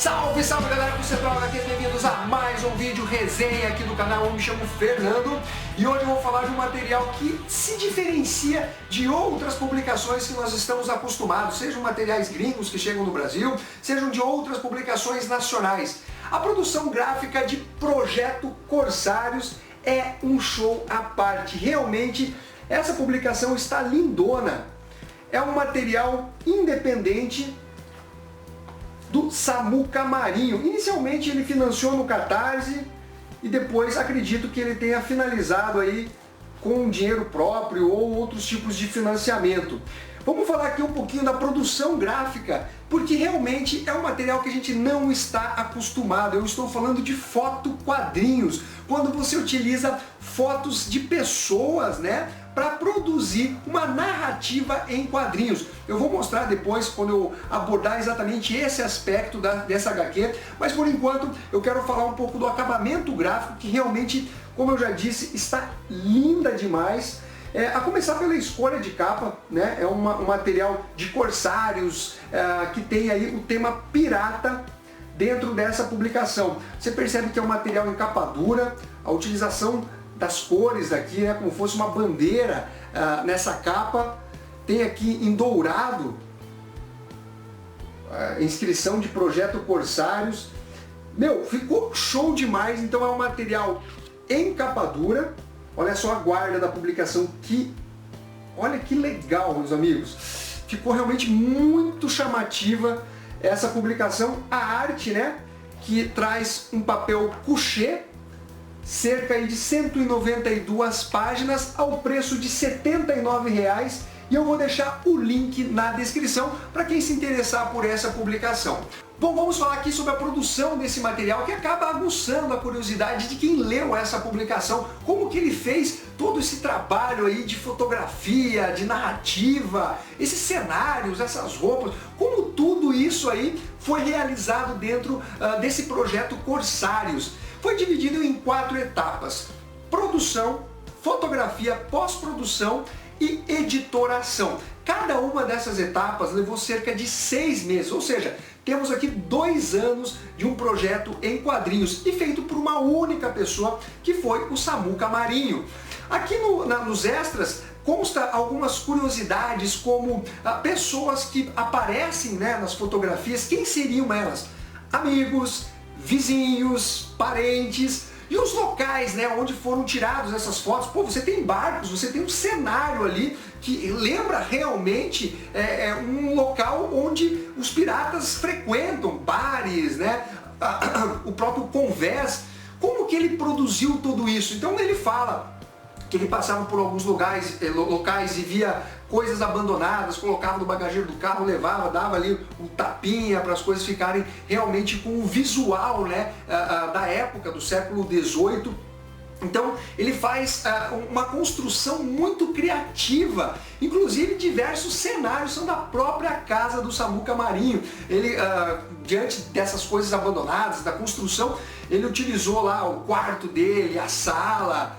Salve, salve galera do Central HQs, bem-vindos a mais um vídeo resenha aqui do canal. Eu me chamo Fernando e hoje eu vou falar de um material que se diferencia de outras publicações que nós estamos acostumados, sejam materiais gringos que chegam no Brasil, sejam de outras publicações nacionais. A produção gráfica de Projeto Corsários é um show à parte. Realmente, essa publicação está lindona. É um material independente do Samuca Marinho. Inicialmente ele financiou no Catarse e depois acredito que ele tenha finalizado aí com dinheiro próprio ou outros tipos de financiamento. Vamos falar aqui um pouquinho da produção gráfica, porque realmente é um material que a gente não está acostumado. Eu estou falando de foto-quadrinhos, quando você utiliza fotos de pessoas, né, para produzir uma narrativa em quadrinhos. Eu vou mostrar depois, quando eu abordar exatamente esse aspecto dessa HQ, mas por enquanto eu quero falar um pouco do acabamento gráfico, que realmente, como eu já disse, está linda demais. A começar pela escolha de capa, né? É um material de Corsários que tem aí o tema pirata dentro dessa publicação. Você percebe que é um material em capa dura, a utilização das cores aqui, né, como fosse uma bandeira nessa capa. Tem aqui em dourado a inscrição de Projeto Corsários. Meu, ficou show demais. Então é um material em capa dura. Olha só a guarda da publicação, olha que legal, meus amigos. Ficou realmente muito chamativa essa publicação. A arte, né, que traz um papel couché, cerca de 192 páginas, ao preço de R$ 79,00. E eu vou deixar o link na descrição para quem se interessar por essa publicação. Bom, vamos falar aqui sobre a produção desse material, que acaba aguçando a curiosidade de quem leu essa publicação. Como que ele fez todo esse trabalho aí de fotografia, de narrativa, esses cenários, essas roupas, como tudo isso aí foi realizado dentro desse projeto Corsários. Foi dividido em 4 etapas: produção, fotografia, pós-produção e editoração. Cada uma dessas etapas levou cerca de 6 meses, ou seja, temos aqui 2 anos de um projeto em quadrinhos e feito por uma única pessoa, que foi o Samuca Marinho. Aqui nos extras consta algumas curiosidades, como pessoas que aparecem, né, nas fotografias. Quem seriam elas? Amigos, vizinhos, parentes. E os locais, né, onde foram tiradas essas fotos. Pô, você tem barcos, você tem um cenário ali que lembra realmente um local onde os piratas frequentam, bares, né, o próprio convés. Como que ele produziu tudo isso? Então ele fala que ele passava por alguns locais e via coisas abandonadas, colocava no bagageiro do carro, levava, dava ali um tapinha para as coisas ficarem realmente com o visual, né, da época, do século XVIII. Então ele faz uma construção muito criativa, inclusive diversos cenários são da própria casa do Samuca Marinho. Ele, diante dessas coisas abandonadas, da construção, ele utilizou lá o quarto dele, a sala,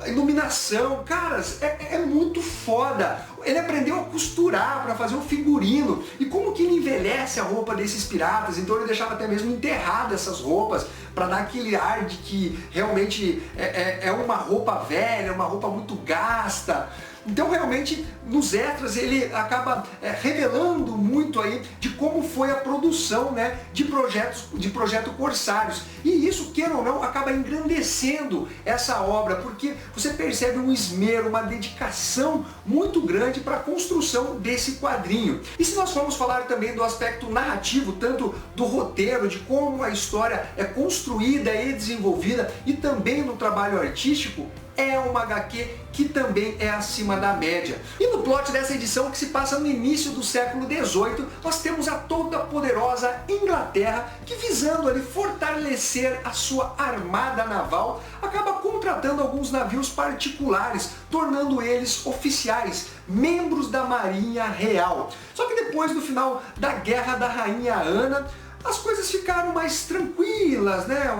a iluminação. Caras, é muito foda. Ele aprendeu a costurar para fazer o figurino. E como que ele envelhece a roupa desses piratas? Então ele deixava até mesmo enterrado essas roupas, para dar aquele ar de que realmente é uma roupa velha, uma roupa muito gasta. Então realmente nos extras ele acaba revelando muito aí de como foi a produção, né, de Projeto Corsários. E isso, queira ou não, acaba engrandecendo essa obra, porque você percebe um esmero, uma dedicação muito grande para a construção desse quadrinho. E se nós formos falar também do aspecto narrativo, tanto do roteiro, de como a história é construída e desenvolvida, e também no trabalho artístico, é uma HQ que também é acima da média. E no plot dessa edição, que se passa no início do século XVIII, nós temos a toda poderosa Inglaterra, que, visando ali fortalecer a sua armada naval, acaba contratando alguns navios particulares, tornando eles oficiais, membros da Marinha Real. Só que depois do final da Guerra da Rainha Ana, as coisas ficaram mais tranquilas, né?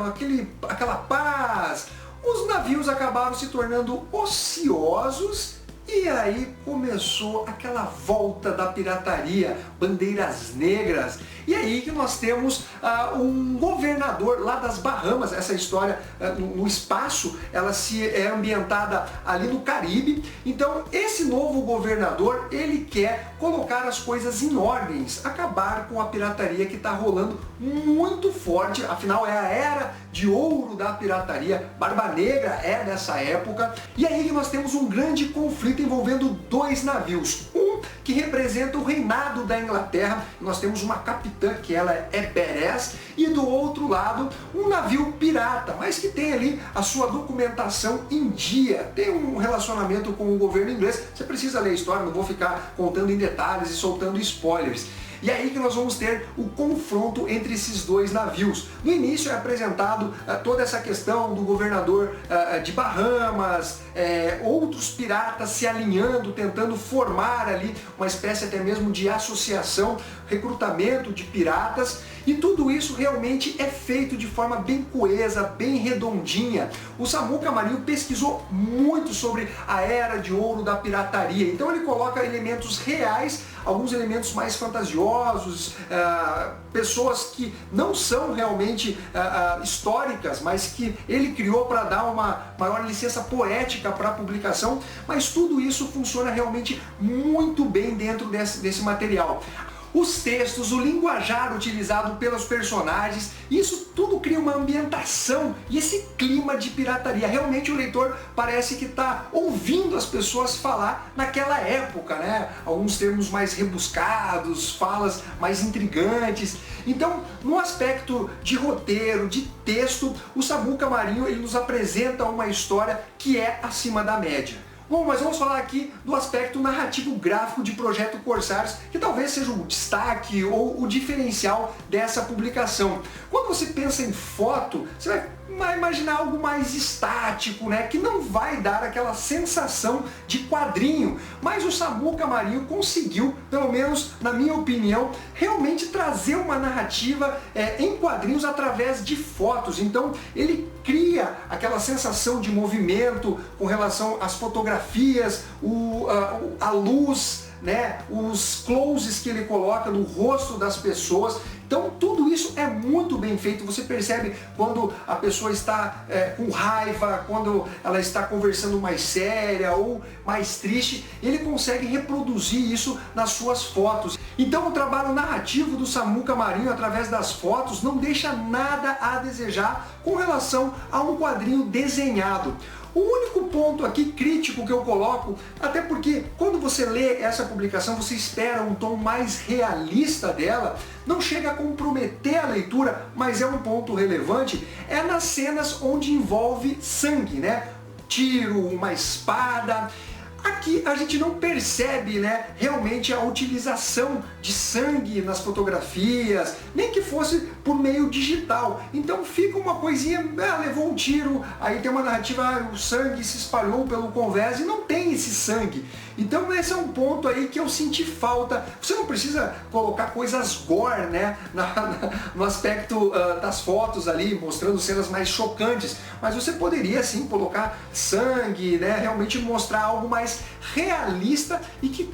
Aquela paz. Os navios acabaram se tornando ociosos e E aí começou aquela volta da pirataria, bandeiras negras. E aí que nós temos um governador lá das Bahamas. Essa história no espaço, ela é ambientada ali no Caribe. Então esse novo governador, ele quer colocar as coisas em ordens, acabar com a pirataria que está rolando muito forte. Afinal é a era de ouro da pirataria. Barba Negra é dessa época. E aí que nós temos um grande conflito envolvendo dois navios. Um que representa o reinado da Inglaterra. Nós temos uma capitã que ela é Badass, e do outro lado um navio pirata, mas que tem ali a sua documentação em dia, tem um relacionamento com o governo inglês. Você precisa ler a história, não vou ficar contando em detalhes e soltando spoilers. E aí que nós vamos ter o confronto entre esses dois navios. No início é apresentado toda essa questão do governador de Bahamas, outros piratas se alinhando, tentando formar ali uma espécie até mesmo de associação, recrutamento de piratas. E tudo isso realmente é feito de forma bem coesa, bem redondinha. O Samuca Marinho pesquisou muito sobre a era de ouro da pirataria. Então ele coloca elementos reais, alguns elementos mais fantasiosos, pessoas que não são realmente históricas, mas que ele criou para dar uma maior licença poética para a publicação. Mas tudo isso funciona realmente muito bem dentro desse material. Os textos, o linguajar utilizado pelos personagens, isso tudo cria uma ambientação e esse clima de pirataria. Realmente o leitor parece que está ouvindo as pessoas falar naquela época, né? Alguns termos mais rebuscados, falas mais intrigantes. Então, no aspecto de roteiro, de texto, o Samuca Marinho ele nos apresenta uma história que é acima da média. Bom, mas vamos falar aqui do aspecto narrativo gráfico de Projeto Corsários, que talvez seja o destaque ou o diferencial dessa publicação. Quando você pensa em foto, você vai imaginar algo mais estático, né? Que não vai dar aquela sensação de quadrinho. Mas o Samuca Marinho conseguiu, pelo menos na minha opinião, realmente trazer uma narrativa em quadrinhos através de fotos. Então ele cria aquela sensação de movimento com relação às fotografias, a luz, né, os closes que ele coloca no rosto das pessoas. Então tudo isso é muito bem feito. Você percebe quando a pessoa está com raiva, quando ela está conversando mais séria ou mais triste. Ele consegue reproduzir isso nas suas fotos. Então o trabalho narrativo do Samuca Marinho através das fotos não deixa nada a desejar com relação a um quadrinho desenhado. O único ponto aqui crítico que eu coloco, até porque quando você lê essa publicação você espera um tom mais realista dela, não chega a comprometer a leitura, mas é um ponto relevante, é nas cenas onde envolve sangue, né? Tiro, uma espada. Aqui a gente não percebe, né, realmente a utilização de sangue nas fotografias, nem que fosse por meio digital. Então fica uma coisinha, levou um tiro, aí tem uma narrativa, o sangue se espalhou pelo convés e não tem esse sangue. Então esse é um ponto aí que eu senti falta. Você não precisa colocar coisas gore, né, no aspecto das fotos ali, mostrando cenas mais chocantes, mas você poderia sim colocar sangue, né, realmente mostrar algo mais realista e que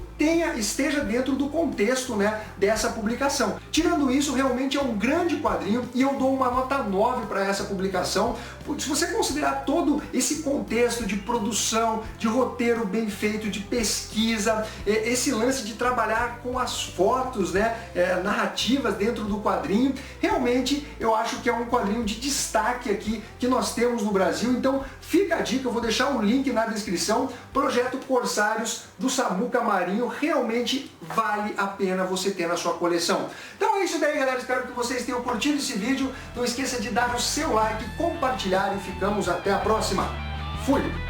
esteja dentro do contexto, né, dessa publicação. Tirando isso, realmente é um grande quadrinho e eu dou uma nota 9 para essa publicação. Se você considerar todo esse contexto de produção, de roteiro bem feito, de pesquisa, esse lance de trabalhar com as fotos, né, narrativas dentro do quadrinho, realmente eu acho que é um quadrinho de destaque aqui que nós temos no Brasil. Então fica a dica, eu vou deixar um link na descrição. Projeto Corsários do Samuca Marinho, realmente vale a pena você ter na sua coleção. Então é isso daí, galera, espero que vocês tenham curtido esse vídeo. Não esqueça de dar o seu like, compartilhar e ficamos até a próxima. Fui!